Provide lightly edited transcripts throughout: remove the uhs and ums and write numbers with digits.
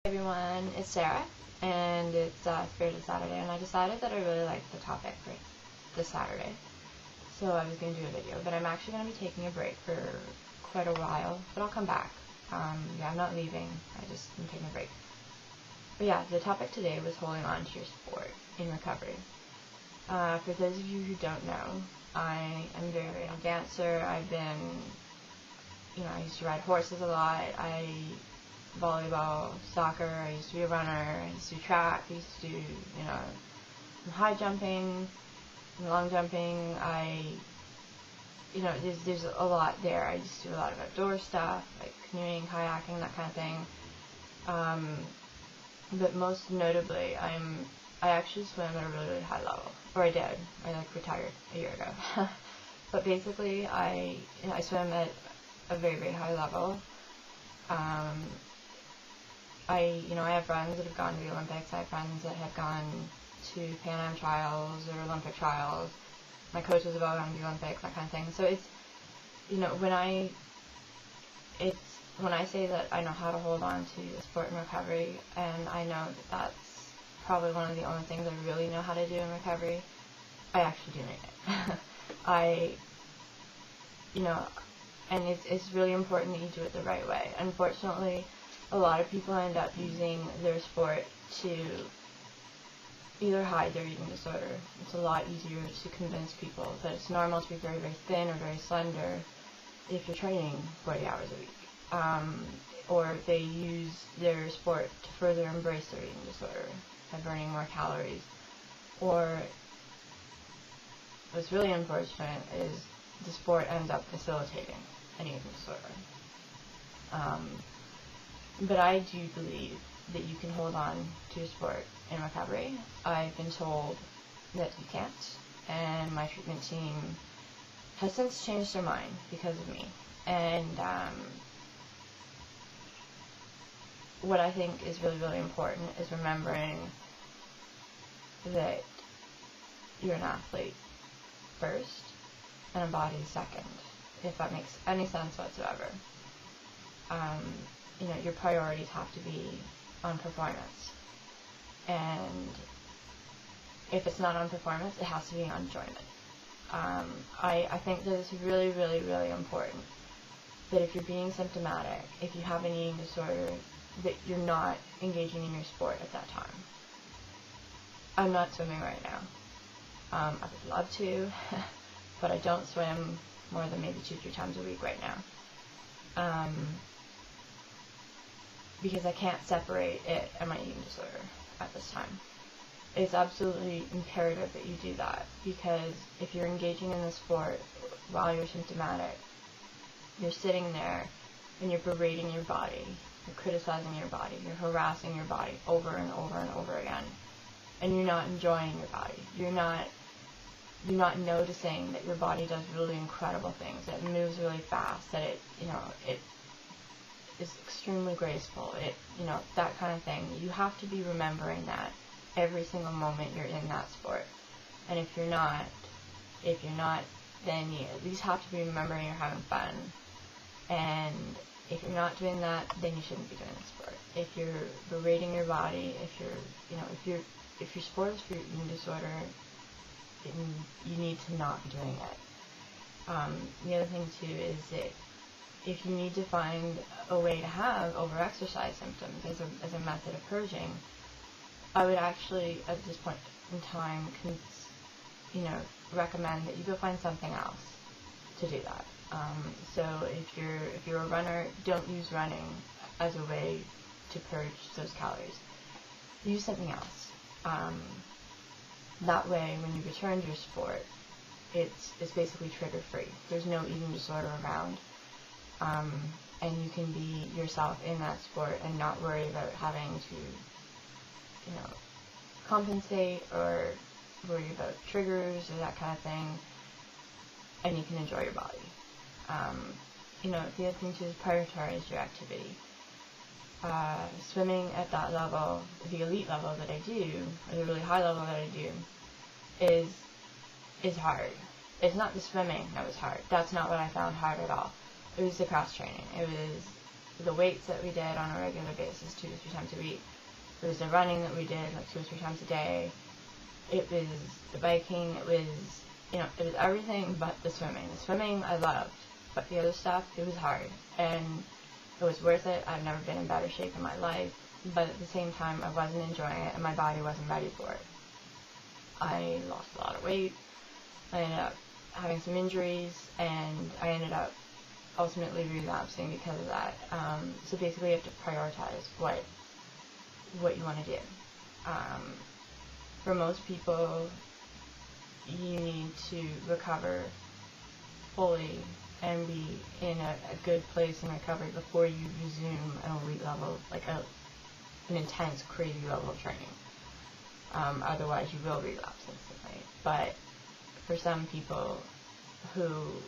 Hey everyone, it's Sarah, and it's Saturday, and I decided that I really liked the topic for this Saturday, so I was going to do a video, but I'm actually going to be taking a break for quite a while, but I'll come back. Yeah, I'm not leaving, I just am taking a break. But yeah, the topic today was holding on to your sport in recovery. For those of you who don't know, I am very, very a dancer. I used to ride horses a lot. Volleyball, soccer, I used to be a runner, I used to do track, I used to do, high jumping, long jumping. There's a lot there. I used to do a lot of outdoor stuff, like canoeing, kayaking, that kind of thing. But most notably, I actually swim at a really, really high level. Or I did. I retired a year ago. But basically, I swim at a very, very high level. I have friends that have gone to the Olympics. I have friends that have gone to Pan Am trials or Olympic trials. My coaches have all gone to the Olympics, that kind of thing. So it's, when I say that I know how to hold on to sport and recovery, and I know that that's probably one of the only things I really know how to do in recovery, I actually do need it. And it's really important that you do it the right way. Unfortunately, a lot of people end up using their sport to either hide their eating disorder. It's a lot easier to convince people that it's normal to be very, very thin or very slender if you're training 40 hours a week. Or they use their sport to further embrace their eating disorder by burning more calories. Or what's really unfortunate is the sport ends up facilitating an eating disorder. But I do believe that you can hold on to your sport in recovery. I've been told that you can't, and my treatment team has since changed their mind because of me. And what I think is really, really important is remembering that you're an athlete first and a body second, if that makes any sense whatsoever. Your priorities have to be on performance. And if it's not on performance, it has to be on enjoyment. I think that it's really, really, really important that if you're being symptomatic, if you have an eating disorder, that you're not engaging in your sport at that time. I'm not swimming right now. I would love to, but I don't swim more than maybe 2-3 times a week right now. Because I can't separate it and my eating disorder at this time. It's absolutely imperative that you do that, because if you're engaging in the sport while you're symptomatic, you're sitting there and you're berating your body, you're criticizing your body, you're harassing your body over and over and over again, and you're not enjoying your body. You're not noticing that your body does really incredible things, that it moves really fast, that it is extremely graceful, that kind of thing. You have to be remembering that every single moment you're in that sport. And if you're not, then you at least have to be remembering you're having fun. And if you're not doing that, then you shouldn't be doing the sport. If you're berating your body, if your sport is for your eating disorder, you need to not be doing it. The other thing too is that if you need to find a way to have over-exercise symptoms as a method of purging, I would actually, at this point in time, recommend that you go find something else to do that. So if you're a runner, don't use running as a way to purge those calories. Use something else. That way, when you return to your sport, it's basically trigger-free. There's no eating disorder around. And you can be yourself in that sport and not worry about having to, compensate or worry about triggers or that kind of thing, and you can enjoy your body. The other thing too is prioritize your activity. Swimming at that level, the elite level that I do, or the really high level that I do, is hard. It's not the swimming that was hard. That's not what I found hard at all. It was the cross training. It was the weights that we did on a regular basis 2 to 3 times a week. It was the running that we did like 2 or 3 times a day. It was the biking. It was, it was everything but the swimming. The swimming I loved, but the other stuff, it was hard. And it was worth it. I've never been in better shape in my life, but at the same time, I wasn't enjoying it, and my body wasn't ready for it. I lost a lot of weight. I ended up having some injuries, and I ended up ultimately relapsing because of that. So basically, you have to prioritize what you want to do. For most people, you need to recover fully and be in a good place in recovery before you resume an elite level, like an intense, crazy level of training. Otherwise, you will relapse instantly. But for some people who,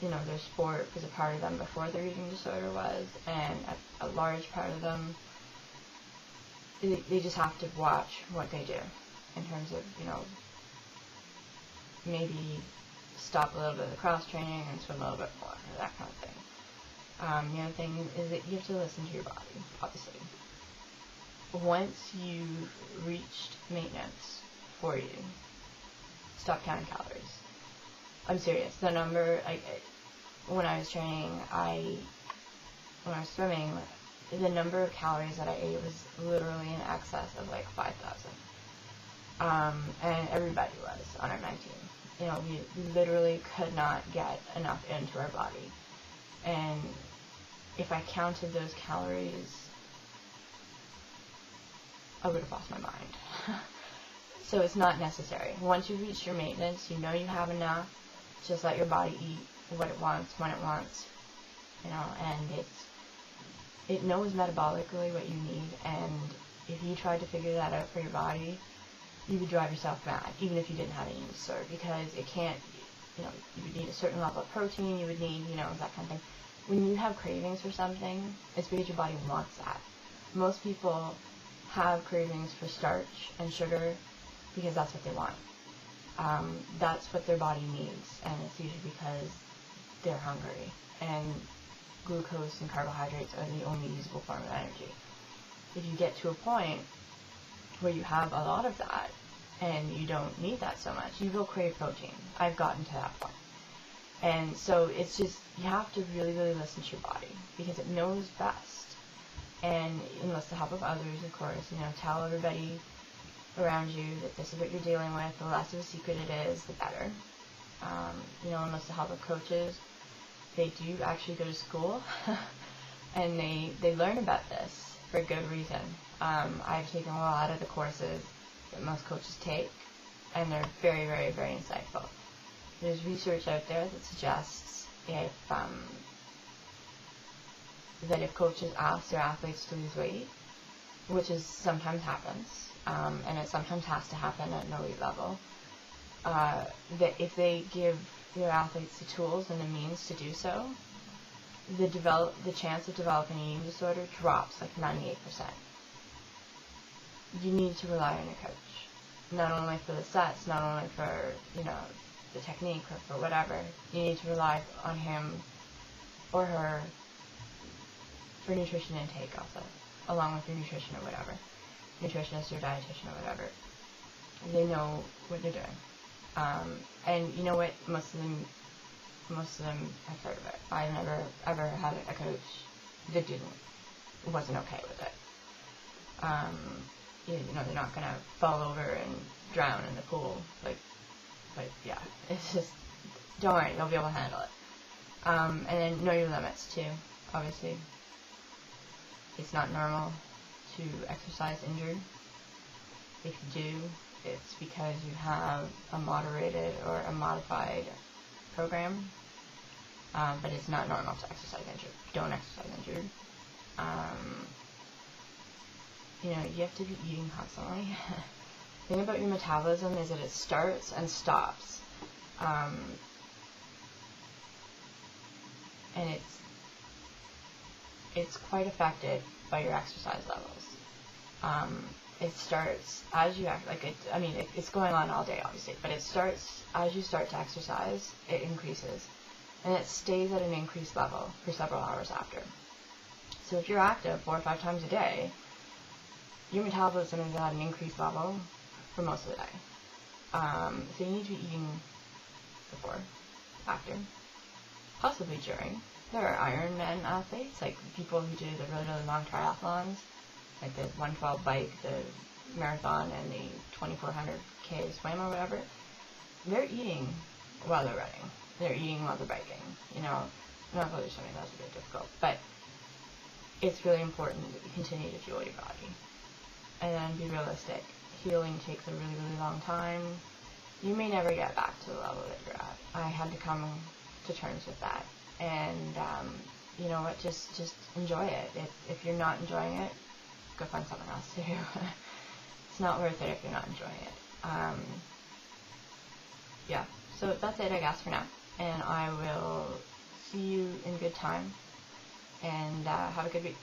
their sport was a part of them before their eating disorder was, and a large part of them, they just have to watch what they do in terms of, maybe stop a little bit of the cross training and swim a little bit more, or that kind of thing. The other thing is that you have to listen to your body, obviously. Once you've reached maintenance for you, stop counting calories. I'm serious. The number, when I was training, when I was swimming, the number of calories that I ate was literally in excess of like 5,000. And everybody was on our 19. We literally could not get enough into our body. And if I counted those calories, I would have lost my mind. So it's not necessary. Once you reach your maintenance, you have enough. Just let your body eat what it wants, when it wants. And it knows metabolically what you need. And if you tried to figure that out for your body, you would drive yourself mad, even if you didn't have an eating disorder, because it can't, you would need a certain level of protein, you would need, that kind of thing. When you have cravings for something, it's because your body wants that. Most people have cravings for starch and sugar because that's what they want. That's what their body needs, and it's usually because they're hungry, and glucose and carbohydrates are the only usable form of energy. If you get to a point where you have a lot of that, and you don't need that so much, you will crave protein. I've gotten to that point. And so it's just, you have to really, really listen to your body, because it knows best. And enlist the help of others, of course, tell everybody around you that this is what you're dealing with. The less of a secret it is, the better. Enlist the help of coaches. They do actually go to school, and they learn about this for good reason. I've taken a lot of the courses that most coaches take, and they're very, very, very insightful. There's research out there that suggests that if coaches ask their athletes to lose weight, which sometimes happens, and it sometimes has to happen at an elite level, that if they give their athletes the tools and the means to do so, the chance of developing an eating disorder drops like 98%. You need to rely on your coach, not only for the sets, not only for, the technique or for whatever. You need to rely on him or her for nutrition intake also, along with your nutrition or whatever, nutritionist or dietitian or whatever. They know what they're doing. And you know what? Most of them have heard of it. I never ever had a coach that wasn't okay with it. They're not gonna fall over and drown in the pool, but yeah, it's just, don't worry, you'll be able to handle it. And then know your limits too, obviously. It's not normal to exercise injured. If you do, it's because you have a moderated or a modified program, but it's not normal to exercise injured. Don't exercise injured. You have to be eating constantly. The thing about your metabolism is that it starts and stops. And it's quite affected by your exercise levels. It starts as you act, it's going on all day, obviously, but it starts as you start to exercise, it increases. and it stays at an increased level for several hours after. So if you're active 4 or 5 times a day, your metabolism is at an increased level for most of the day. So you need to be eating before, after, possibly during. There are Ironman athletes, like people who do the really, really long triathlons, like the 112 bike, the marathon, and the 2400K swim or whatever. They're eating while they're running. They're eating while they're biking. You know, not while they're swimming, that's a bit difficult. But it's really important that you continue to fuel your body. And then be realistic. Healing takes a really, really long time. You may never get back to the level that you're at. I had to come to terms with that. And, you know what, just enjoy it. If you're not enjoying it, go find something else to do. It's not worth it if you're not enjoying it. Yeah, so that's it, I guess, for now. And I will see you in good time. And have a good week.